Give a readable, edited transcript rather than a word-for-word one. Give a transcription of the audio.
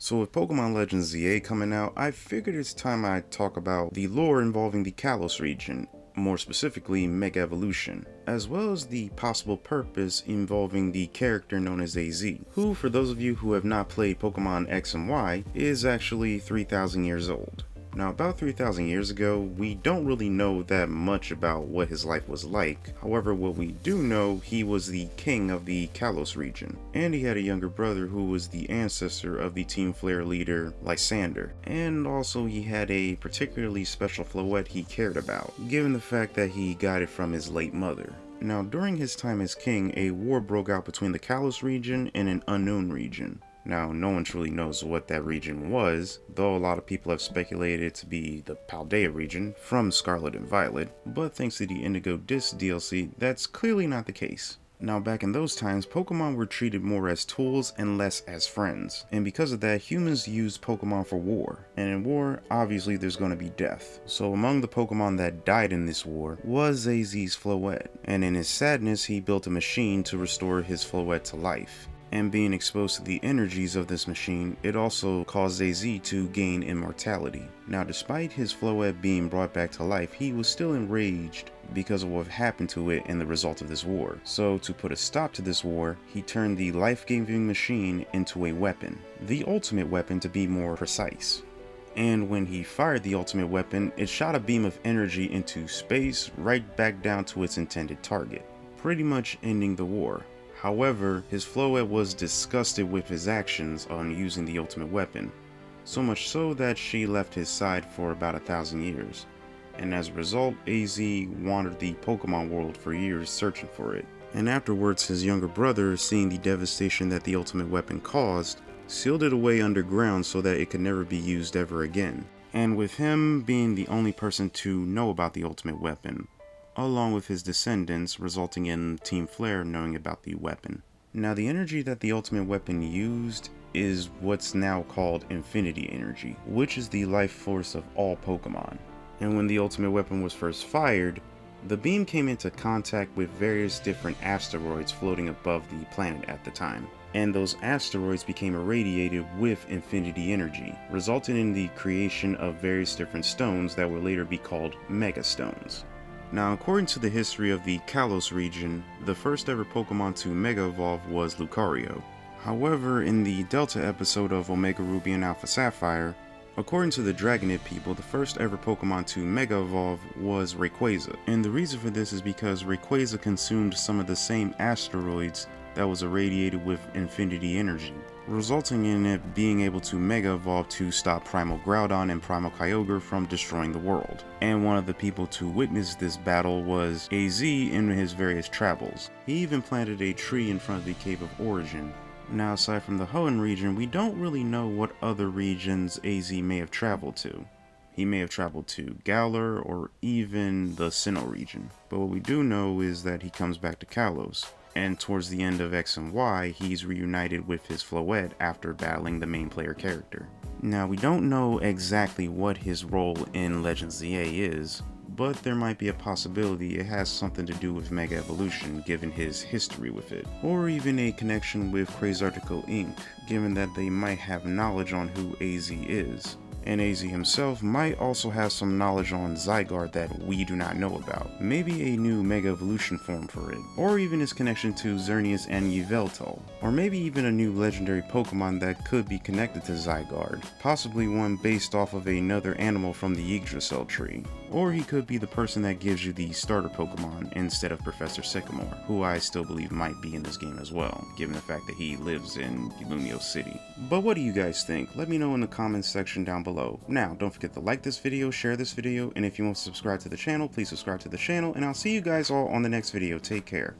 So with PokémonLegends Z-A coming out, I figured it's time I talk about the lore involving the Kalos region, more specifically Mega Evolution, as well as the possible purpose involving the character known as AZ, who, for those of you who have not played Pokemon X and Y, is actually 3,000 years old. Now, about 3,000 years ago, we don't really know that much about what his life was like. However, what we do know, he was the king of the Kalos region, and he had a younger brother who was the ancestor of the Team Flare leader, Lysander. And also, he had a particularly special Floette he cared about, given the fact that he got it from his late mother. Now, during his time as king, a war broke out between the Kalos region and an unknown region. Now, no one truly knows what that region was, though a lot of people have speculated it to be the Paldea region from Scarlet and Violet, but thanks to the Indigo Disc DLC, that's clearly not the case. Now, back in those times, Pokemon were treated more as tools and less as friends, and because of that, humans used Pokemon for war, and in war, obviously there's going to be death. So among the Pokemon that died in this war was AZ's Floette, and in his sadness, he built a machine to restore his Floette to life. And being exposed to the energies of this machine, it also caused AZ to gain immortality. Now, despite his Floette being brought back to life, he was still enraged because of what happened to it in the result of this war. So, to put a stop to this war, he turned the life-giving machine into a weapon. The ultimate weapon, to be more precise. And when he fired the ultimate weapon, it shot a beam of energy into space right back down to its intended target, pretty much ending the war. However, his Floette was disgusted with his actions on using the ultimate weapon, so much so that she left his side for about 1,000 years, and as a result, AZ wandered the Pokemon world for years searching for it. And afterwards, his younger brother, seeing the devastation that the ultimate weapon caused, sealed it away underground so that it could never be used ever again. And with him being the only person to know about the ultimate weapon, along with his descendants, resulting in Team Flare knowing about the weapon. Now, the energy that the ultimate weapon used is what's now called Infinity Energy, which is the life force of all Pokemon. And when the ultimate weapon was first fired, the beam came into contact with various different asteroids floating above the planet at the time. And those asteroids became irradiated with Infinity Energy, resulting in the creation of various different stones that would later be called Mega Stones. Now, according to the history of the Kalos region, the first ever Pokemon to Mega Evolve was Lucario. However, in the Delta episode of Omega Ruby and Alpha Sapphire, according to the Dragonite people, the first ever Pokemon to Mega Evolve was Rayquaza. And the reason for this is because Rayquaza consumed some of the same asteroids that was irradiated with Infinity Energy, resulting in it being able to Mega Evolve to stop Primal Groudon and Primal Kyogre from destroying the world. And one of the people to witness this battle was AZ in his various travels. He even planted a tree in front of the Cave of Origin. Now, aside from the Hoenn region, we don't really know what other regions AZ may have traveled to. He may have traveled to Galar or even the Sinnoh region. But what we do know is that he comes back to Kalos. And towards the end of X and Y, he's reunited with his Floette after battling the main player character. Now, we don't know exactly what his role in Legends Z-A is, but there might be a possibility it has something to do with Mega Evolution given his history with it, or even a connection with Crazarticle Inc., given that they might have knowledge on who AZ is. And AZ himself might also have some knowledge on Zygarde that we do not know about. Maybe a new Mega Evolution form for it, or even his connection to Xerneas and Yveltal, or maybe even a new legendary Pokemon that could be connected to Zygarde, possibly one based off of another animal from the Yggdrasil tree. Or he could be the person that gives you the starter Pokemon instead of Professor Sycamore, who I still believe might be in this game as well, given the fact that he lives in Lumio City. But what do you guys think? Let me know in the comments section down below. Now, don't forget to like this video, share this video, and if you want to subscribe to the channel, please subscribe to the channel, and I'll see you guys all on the next video. Take care.